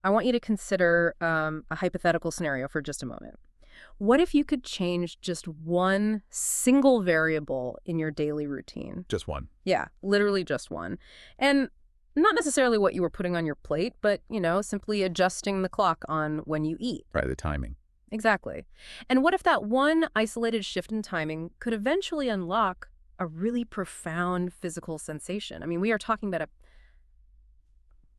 I want you to consider a hypothetical scenario for just a moment. What if you could change just one single variable in your daily routine? Just one. Yeah, literally just one. And not necessarily what you were putting on your plate, but, simply adjusting the clock on when you eat. Right, the timing. Exactly. And what if that one isolated shift in timing could eventually unlock a really profound physical sensation? I mean, we are talking about a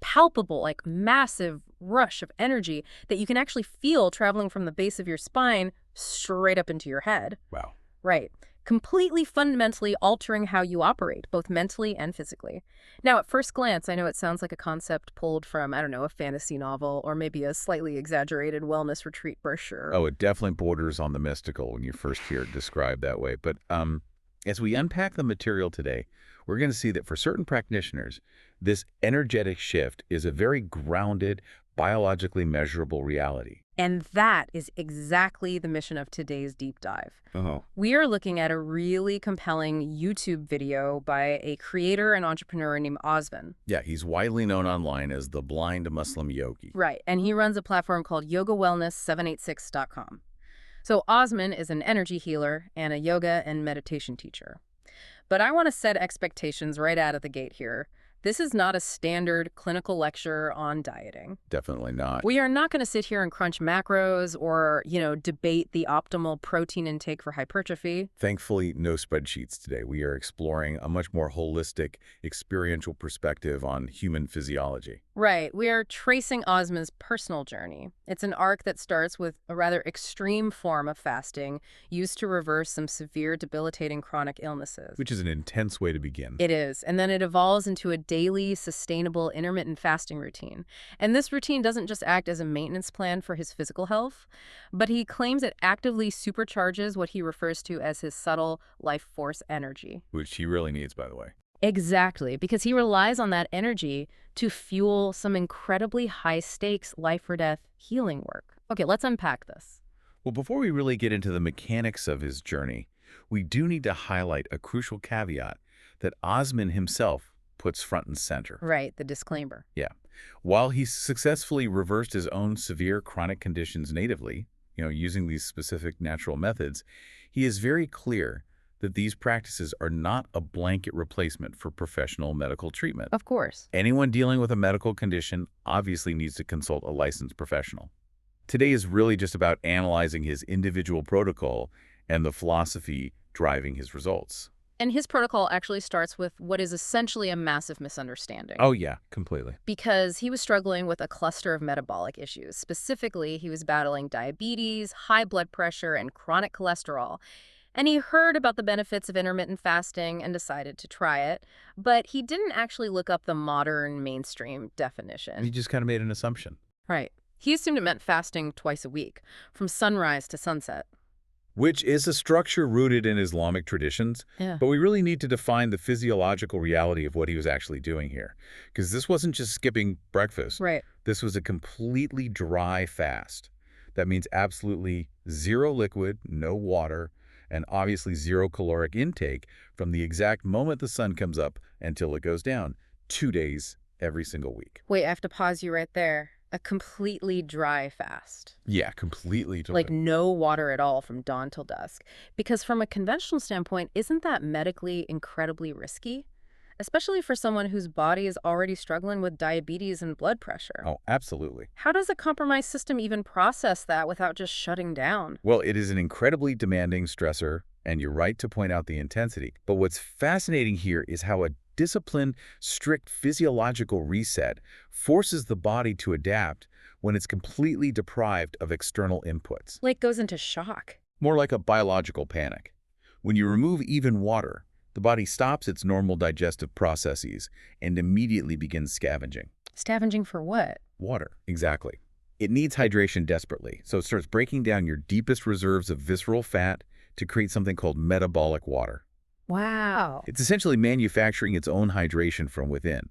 palpable, like massive rush of energy that you can actually feel traveling from the base of your spine straight up into your head. Wow. Right. Completely fundamentally altering how you operate, both mentally and physically. Now, at first glance, I know it sounds like a concept pulled from, I don't know, a fantasy novel or maybe a slightly exaggerated wellness retreat brochure. Oh, it definitely borders on the mystical when you first hear it described that way. But as we unpack the material today, we're going to see that for certain practitioners, this energetic shift is a very grounded, biologically measurable reality. And that is exactly the mission of today's deep dive. Oh. We are looking at a really compelling YouTube video by a creator and entrepreneur named Osman. Yeah, he's widely known online as the blind Muslim yogi. Right, and he runs a platform called yogawellness786.com. So Osman is an energy healer and a yoga and meditation teacher. But I want to set expectations right out of the gate here. This is not a standard clinical lecture on dieting. Definitely not. We are not going to sit here and crunch macros or, debate the optimal protein intake for hypertrophy. Thankfully, no spreadsheets today. We are exploring a much more holistic, experiential perspective on human physiology. Right. We are tracing Osman's personal journey. It's an arc that starts with a rather extreme form of fasting used to reverse some severe, debilitating chronic illnesses. Which is an intense way to begin. It is. And then it evolves into a daily, sustainable, intermittent fasting routine. And this routine doesn't just act as a maintenance plan for his physical health, but he claims it actively supercharges what he refers to as his subtle life force energy. Which he really needs, by the way. Exactly, because he relies on that energy to fuel some incredibly high-stakes life-or-death healing work. Okay, let's unpack this. Well, before we really get into the mechanics of his journey, we do need to highlight a crucial caveat that Osman himself puts front and center. Right, the disclaimer. Yeah. While he successfully reversed his own severe chronic conditions natively, using these specific natural methods, he is very clear that these practices are not a blanket replacement for professional medical treatment. Of course. Anyone dealing with a medical condition obviously needs to consult a licensed professional. Today is really just about analyzing his individual protocol and the philosophy driving his results. And his protocol actually starts with what is essentially a massive misunderstanding. Oh, yeah, completely. Because he was struggling with a cluster of metabolic issues. Specifically, he was battling diabetes, high blood pressure, and chronic cholesterol. And he heard about the benefits of intermittent fasting and decided to try it. But he didn't actually look up the modern mainstream definition. He just kind of made an assumption. Right. He assumed it meant fasting twice a week, from sunrise to sunset. Which is a structure rooted in Islamic traditions, Yeah. but we really need to define the physiological reality of what he was actually doing here. Because this wasn't just skipping breakfast. Right. This was a completely dry fast. That means absolutely zero liquid, no water, and obviously zero caloric intake from the exact moment the sun comes up until it goes down, 2 days every single week. Wait, I have to pause you right there. A completely dry fast. Yeah, completely dry. Like no water at all from dawn till dusk. Because from a conventional standpoint, isn't that medically incredibly risky? Especially for someone whose body is already struggling with diabetes and blood pressure. Oh, absolutely. How does a compromised system even process that without just shutting down? Well, it is an incredibly demanding stressor, and you're right to point out the intensity. But what's fascinating here is how a disciplined, strict physiological reset forces the body to adapt when it's completely deprived of external inputs. Like goes into shock. More like a biological panic. When you remove even water, the body stops its normal digestive processes and immediately begins scavenging. Scavenging for what? Water, exactly. It needs hydration desperately, so it starts breaking down your deepest reserves of visceral fat to create something called metabolic water. Wow. It's essentially manufacturing its own hydration from within.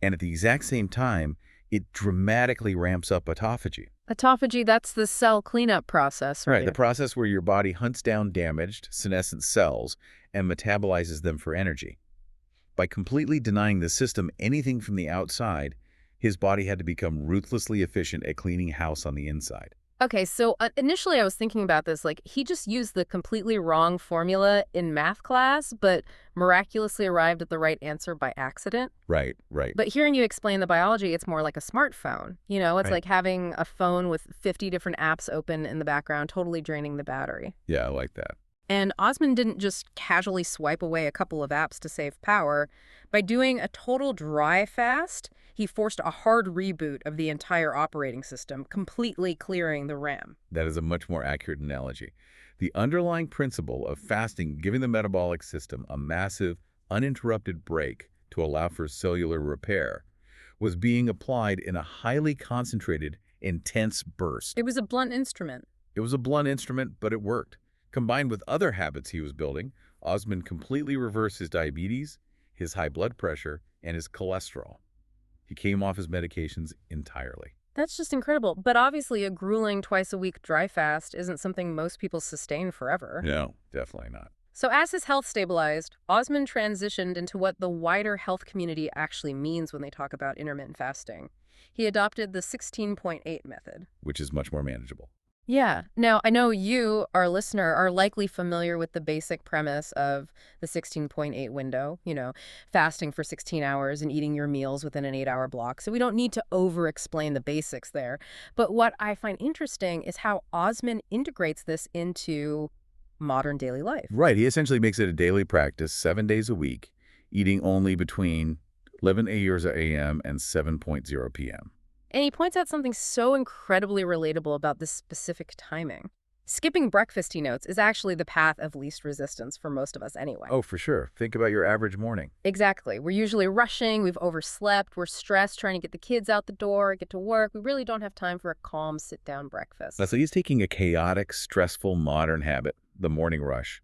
And at the exact same time, it dramatically ramps up autophagy. Autophagy, that's the cell cleanup process, right? Right, the process where your body hunts down damaged, senescent cells and metabolizes them for energy. By completely denying the system anything from the outside, His body had to become ruthlessly efficient at cleaning house on the inside. Okay, so initially I was thinking about this, like he just used the completely wrong formula in math class, but miraculously arrived at the right answer by accident. Right, right, But hearing you explain the biology, it's more like a smartphone. It's right. like having a phone with 50 different apps open in the background, totally draining the battery. Yeah, I like that. And Osman didn't just casually swipe away a couple of apps to save power. By doing a total dry fast, he forced a hard reboot of the entire operating system, completely clearing the RAM. That is a much more accurate analogy. The underlying principle of fasting giving the metabolic system a massive, uninterrupted break to allow for cellular repair was being applied in a highly concentrated, intense burst. It was a blunt instrument. It was a blunt instrument, but it worked. Combined with other habits he was building, Osman completely reversed his diabetes, his high blood pressure, and his cholesterol. He came off his medications entirely. That's just incredible. But obviously, a grueling twice-a-week dry fast isn't something most people sustain forever. No, definitely not. So as his health stabilized, Osman transitioned into what the wider health community actually means when they talk about intermittent fasting. He adopted the 16.8 method. Which is much more manageable. Yeah. Now, I know you, our listener, are likely familiar with the basic premise of the 16.8 window, fasting for 16 hours and eating your meals within an 8-hour block. So we don't need to over-explain the basics there. But what I find interesting is how Osman integrates this into modern daily life. Right. He essentially makes it a daily practice, 7 days a week, eating only between 11 a.m. and 7:00 p.m. And he points out something so incredibly relatable about this specific timing. Skipping breakfast, he notes, is actually the path of least resistance for most of us anyway. Oh, for sure. Think about your average morning. Exactly. We're usually rushing, we've overslept, we're stressed trying to get the kids out the door, get to work. We really don't have time for a calm sit-down breakfast. So he's taking a chaotic, stressful modern habit, the morning rush,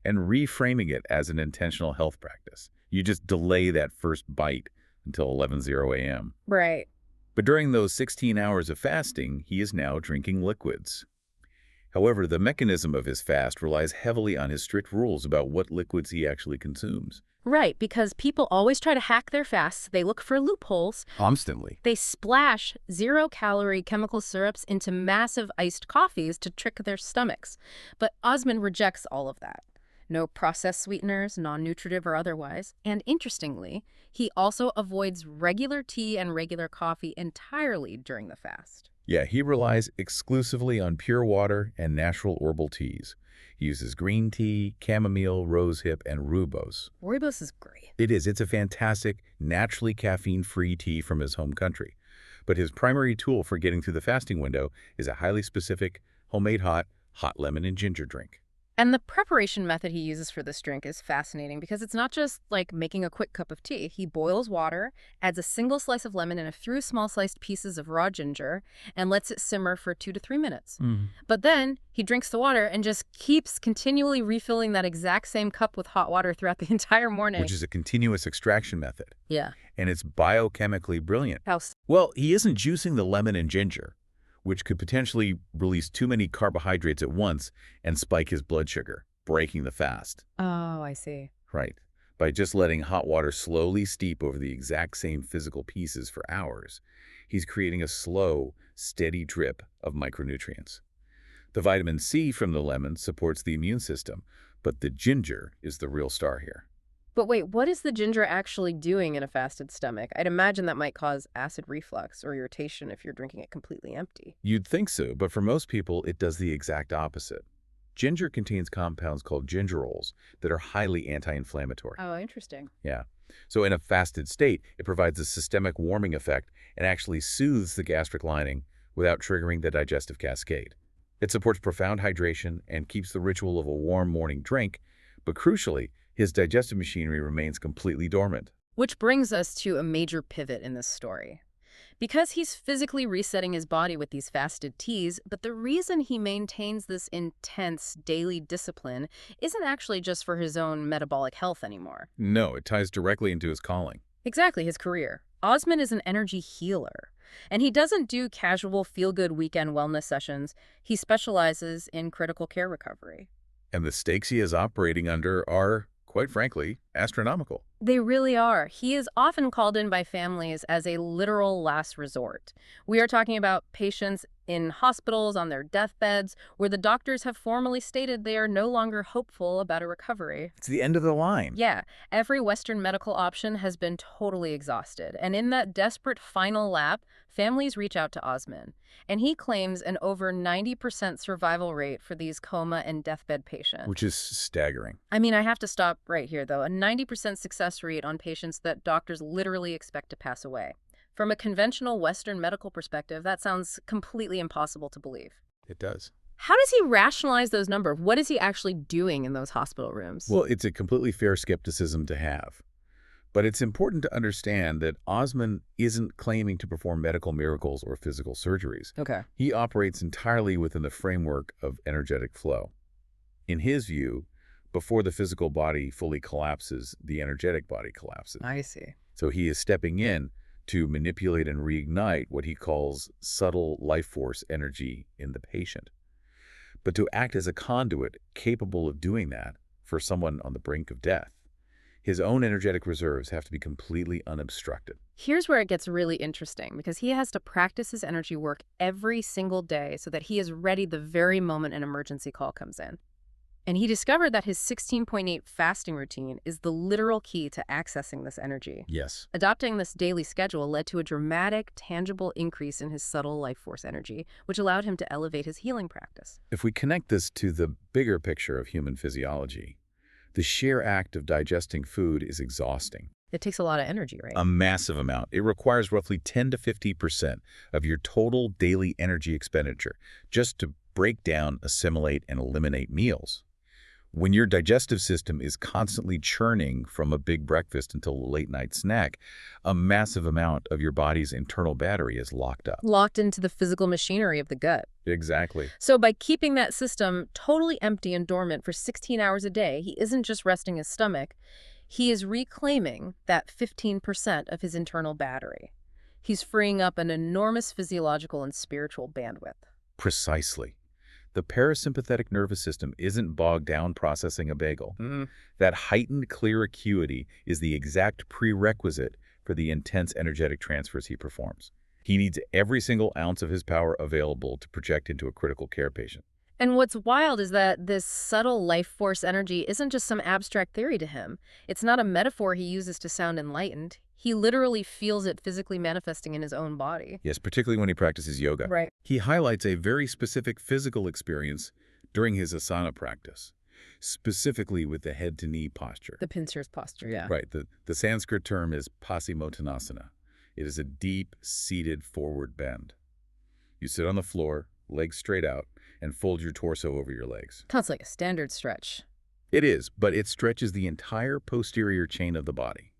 and reframing it as an intentional health practice. You just delay that first bite until 11:00 a.m. Right. But during those 16 hours of fasting, he is now drinking liquids. However, the mechanism of his fast relies heavily on his strict rules about what liquids he actually consumes. Right, because people always try to hack their fasts. They look for loopholes. Constantly. They splash zero-calorie chemical syrups into massive iced coffees to trick their stomachs. But Osman rejects all of that. No processed sweeteners, non-nutritive or otherwise. And interestingly, he also avoids regular tea and regular coffee entirely during the fast. Yeah, he relies exclusively on pure water and natural herbal teas. He uses green tea, chamomile, rosehip, and rooibos. Rooibos is great. It is. It's a fantastic, naturally caffeine-free tea from his home country. But his primary tool for getting through the fasting window is a highly specific, homemade hot lemon and ginger drink. And the preparation method he uses for this drink is fascinating because it's not just like making a quick cup of tea. He boils water, adds a single slice of lemon and a few small sliced pieces of raw ginger, and lets it simmer for 2 to 3 minutes. But then he drinks the water and just keeps continually refilling that exact same cup with hot water throughout the entire morning. Which is a continuous extraction method. Yeah. And it's biochemically brilliant. How Well, he isn't juicing the lemon and ginger, which could potentially release too many carbohydrates at once and spike his blood sugar, breaking the fast. Oh, I see. Right. By just letting hot water slowly steep over the exact same physical pieces for hours, he's creating a slow, steady drip of micronutrients. The vitamin C from the lemon supports the immune system, but the ginger is the real star here. But wait, what is the ginger actually doing in a fasted stomach? I'd imagine that might cause acid reflux or irritation if you're drinking it completely empty. You'd think so, but for most people, it does the exact opposite. Ginger contains compounds called gingerols that are highly anti-inflammatory. Oh, interesting. Yeah. So in a fasted state, it provides a systemic warming effect and actually soothes the gastric lining without triggering the digestive cascade. It supports profound hydration and keeps the ritual of a warm morning drink, but crucially, his digestive machinery remains completely dormant. Which brings us to a major pivot in this story. Because he's physically resetting his body with these fasted teas, but the reason he maintains this intense daily discipline isn't actually just for his own metabolic health anymore. No, it ties directly into his calling. Exactly, his career. Osman is an energy healer. And he doesn't do casual feel-good weekend wellness sessions. He specializes in critical care recovery. And the stakes he is operating under are, quite frankly, astronomical. They really are. He is often called in by families as a literal last resort. We are talking about patients in hospitals on their deathbeds where the doctors have formally stated they are no longer hopeful about a recovery. It's the end of the line. Yeah, every Western medical option has been totally exhausted. And in that desperate final lap, families reach out to Osman. And he claims an over 90% survival rate for these coma and deathbed Which patients. is staggering. I mean, I have to stop right here, though. A 90% success rate on patients that doctors literally expect to pass away. From a conventional Western medical perspective, that sounds completely impossible to believe. It does. How does he rationalize those numbers? What is he actually doing in those hospital rooms? Well, it's a completely fair skepticism to have. But it's important to understand that Osman isn't claiming to perform medical miracles or physical surgeries. Okay. He operates entirely within the framework of energetic flow. In his view, before the physical body fully collapses, the energetic body collapses. I see. So he is stepping in to manipulate and reignite what he calls subtle life force energy in the patient. But to act as a conduit capable of doing that for someone on the brink of death, his own energetic reserves have to be completely unobstructed. Here's where it gets really interesting because he has to practice his energy work every single day so that he is ready the very moment an emergency call comes in. And he discovered that his 16.8 fasting routine is the literal key to accessing this energy. Yes. Adopting this daily schedule led to a dramatic, tangible increase in his subtle life force energy, which allowed him to elevate his healing practice. If we connect this to the bigger picture of human physiology, the sheer act of digesting food is exhausting. It takes a lot of energy, right? A massive amount. It requires roughly 10 to 50% of your total daily energy expenditure just to break down, assimilate, and eliminate meals. When your digestive system is constantly churning from a big breakfast until a late-night snack, a massive amount of your body's internal battery is locked up. Locked into the physical machinery of the gut. Exactly. So by keeping that system totally empty and dormant for 16 hours a day, he isn't just resting his stomach, he is reclaiming that 15% of his internal battery. He's freeing up an enormous physiological and spiritual bandwidth. Precisely. The parasympathetic nervous system isn't bogged down processing a bagel. That heightened clear acuity is the exact prerequisite for the intense energetic transfers he performs. He needs every single ounce of his power available to project into a critical care patient. And what's wild is that this subtle life force energy isn't just some abstract theory to him. It's not a metaphor he uses to sound enlightened. He literally feels it physically manifesting in his own body. Yes, particularly when he practices yoga. Right. He highlights a very specific physical experience during his asana practice, specifically with the head-to-knee posture. The pincer's posture, yeah. Right. The Sanskrit term is Paschimottanasana. It is a deep, seated forward bend. You sit on the floor, legs straight out, and fold your torso over your legs. Sounds like a standard stretch. It is, but it stretches the entire posterior chain of the body,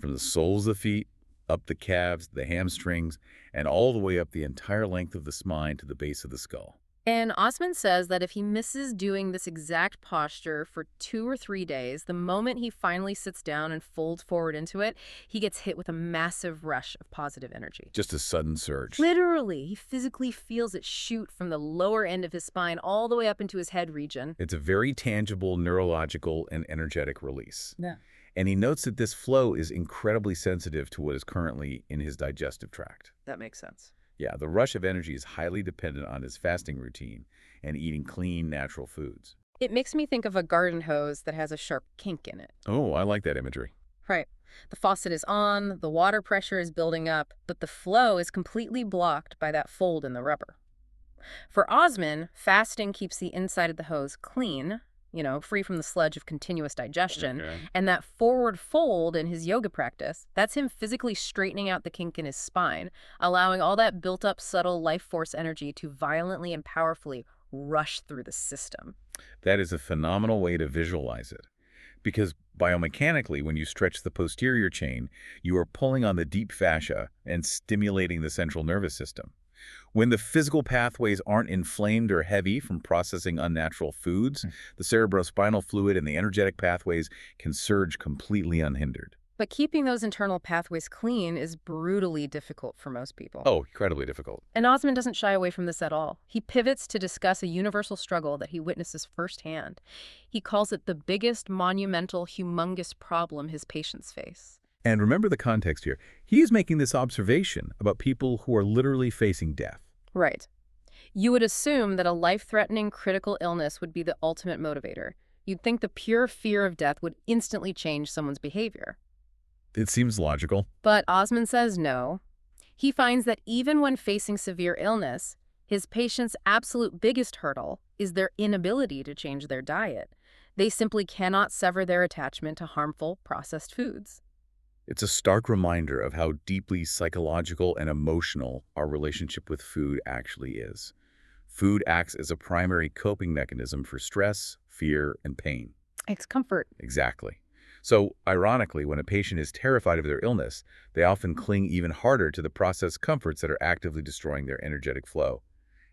from the soles of the feet, up the calves, the hamstrings, and all the way up the entire length of the spine to the base of the skull. And Osman says that if he misses doing this exact posture for 2 or 3 days, the moment he finally sits down and folds forward into it, he gets hit with a massive rush of positive energy. Just a sudden surge. Literally, he physically feels it shoot from the lower end of his spine all the way up into his head region. It's a very tangible neurological and energetic release. Yeah. And he notes that this flow is incredibly sensitive to what is currently in his digestive tract. That makes sense. Yeah, the rush of energy is highly dependent on his fasting routine and eating clean, natural foods. It makes me think of a garden hose that has a sharp kink in it. Oh, I like that imagery. Right. The faucet is on, the water pressure is building up, but the flow is completely blocked by that fold in the rubber. For Osman, fasting keeps the inside of the hose clean, free from the sludge of continuous digestion. Okay. And that forward fold in his yoga practice, that's him physically straightening out the kink in his spine, allowing all that built-up subtle life force energy to violently and powerfully rush through the system. That is a phenomenal way to visualize it. Because biomechanically, when you stretch the posterior chain, you are pulling on the deep fascia and stimulating the central nervous system. When the physical pathways aren't inflamed or heavy from processing unnatural foods, the cerebrospinal fluid and the energetic pathways can surge completely unhindered. But keeping those internal pathways clean is brutally difficult for most people. Oh, incredibly difficult. And Osman doesn't shy away from this at all. He pivots to discuss a universal struggle that he witnesses firsthand. He calls it the biggest, monumental, humongous problem his patients face. And remember the context here. He is making this observation about people who are literally facing death. Right. You would assume that a life-threatening critical illness would be the ultimate motivator. You'd think the pure fear of death would instantly change someone's behavior. It seems logical. But Osman says no. He finds that even when facing severe illness, his patients' absolute biggest hurdle is their inability to change their diet. They simply cannot sever their attachment to harmful, processed foods. It's a stark reminder of how deeply psychological and emotional our relationship with food actually is. Food acts as a primary coping mechanism for stress, fear, and pain. It's comfort. Exactly. So, ironically, when a patient is terrified of their illness, they often cling even harder to the processed comforts that are actively destroying their energetic flow.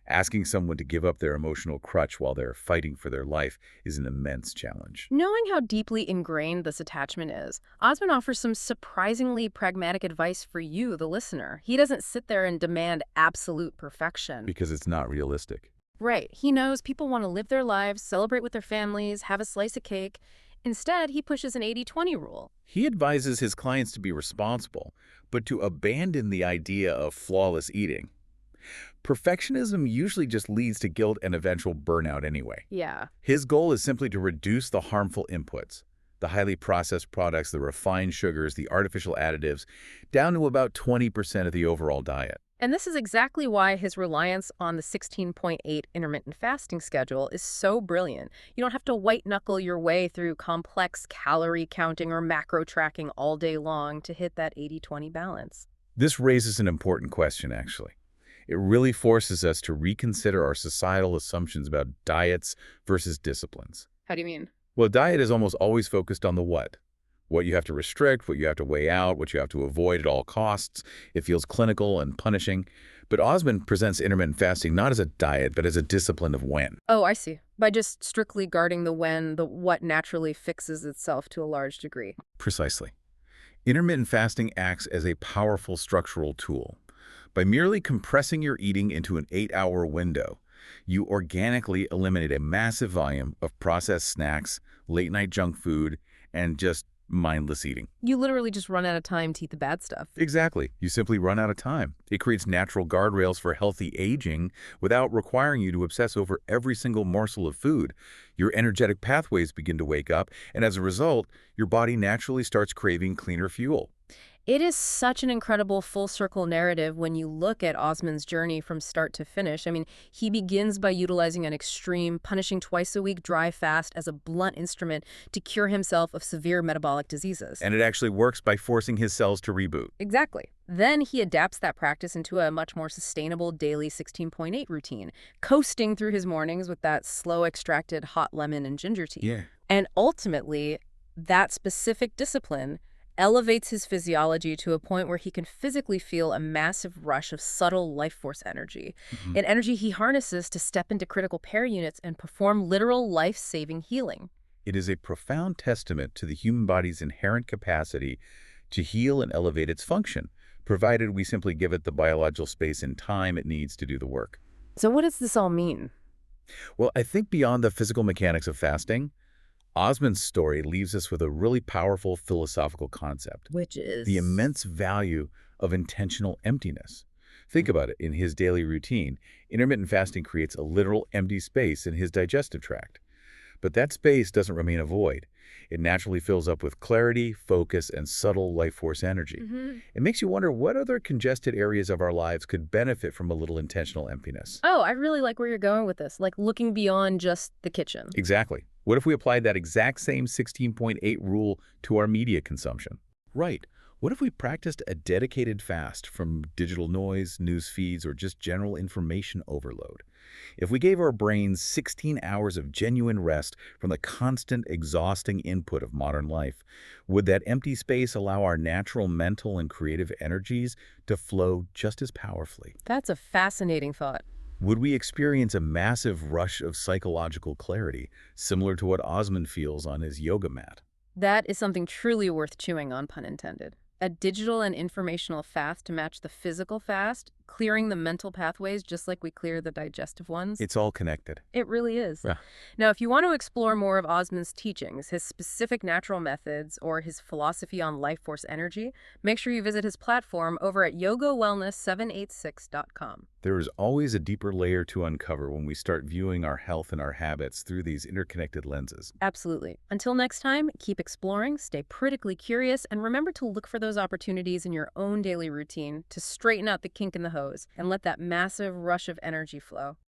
Asking someone to give up their emotional crutch while they're fighting for their life is an immense challenge. Knowing how deeply ingrained this attachment is, Osman offers some surprisingly pragmatic advice for you, the listener. He doesn't sit there and demand absolute perfection. Because it's not realistic. Right. He knows people want to live their lives, celebrate with their families, have a slice of cake. Instead, he pushes an 80-20 rule. He advises his clients to be responsible, but to abandon the idea of flawless eating. Perfectionism usually just leads to guilt and eventual burnout anyway. Yeah. His goal is simply to reduce the harmful inputs, the highly processed products, the refined sugars, the artificial additives, down to about 20% of the overall diet. And this is exactly why his reliance on the 16.8 intermittent fasting schedule is so brilliant. You don't have to white-knuckle your way through complex calorie counting or macro tracking all day long to hit that 80-20 balance. This raises an important question, actually. It really forces us to reconsider our societal assumptions about diets versus disciplines. How do you mean? Well, diet is almost always focused on the what. What you have to restrict, what you have to weigh out, what you have to avoid at all costs. It feels clinical and punishing. But Osman presents intermittent fasting not as a diet, but as a discipline of when. Oh, I see. By just strictly guarding the when, the what naturally fixes itself to a large degree. Precisely. Intermittent fasting acts as a powerful structural tool. By merely compressing your eating into an 8-hour window, you organically eliminate a massive volume of processed snacks, late-night junk food, and just mindless eating. You literally just run out of time to eat the bad stuff. Exactly. You simply run out of time. It creates natural guardrails for healthy aging without requiring you to obsess over every single morsel of food. Your energetic pathways begin to wake up, and as a result, your body naturally starts craving cleaner fuel. It is such an incredible full-circle narrative when you look at Osman's journey from start to finish. I mean, he begins by utilizing an extreme, punishing twice-a-week dry fast as a blunt instrument to cure himself of severe metabolic diseases. And it actually works by forcing his cells to reboot. Exactly. Then he adapts that practice into a much more sustainable daily 16.8 routine, coasting through his mornings with that slow-extracted hot lemon and ginger tea. Yeah. And ultimately, that specific discipline elevates his physiology to a point where he can physically feel a massive rush of subtle life force energy, an energy he harnesses to step into critical care units and perform literal life-saving healing. It is a profound testament to the human body's inherent capacity to heal and elevate its function, provided we simply give it the biological space and time it needs to do the work. So what does this all mean? Well, I think beyond the physical mechanics of fasting, Osman's story leaves us with a really powerful philosophical concept. Which is? The immense value of intentional emptiness. Think about it. In his daily routine, intermittent fasting creates a literal empty space in his digestive tract. But that space doesn't remain a void. It naturally fills up with clarity, focus, and subtle life force energy. It makes you wonder what other congested areas of our lives could benefit from a little intentional emptiness. Oh, I really like where you're going with this, like looking beyond just the kitchen. Exactly. What if we applied that exact same 16.8 rule to our media consumption? Right. What if we practiced a dedicated fast from digital noise, news feeds, or just general information overload? If we gave our brains 16 hours of genuine rest from the constant, exhausting input of modern life, would that empty space allow our natural mental and creative energies to flow just as powerfully? That's a fascinating thought. Would we experience a massive rush of psychological clarity, similar to what Osman feels on his yoga mat? That is something truly worth chewing on, pun intended. A digital and informational fast to match the physical fast, clearing the mental pathways just like we clear the digestive ones. It's all connected. It really is. Yeah. Now, if you want to explore more of Osman's teachings, his specific natural methods, or his philosophy on life force energy, make sure you visit his platform over at yogawellness786.com. There is always a deeper layer to uncover when we start viewing our health and our habits through these interconnected lenses. Absolutely. Until next time, keep exploring, stay critically curious, and remember to look for those opportunities in your own daily routine to straighten out the kink in the hose and let that massive rush of energy flow.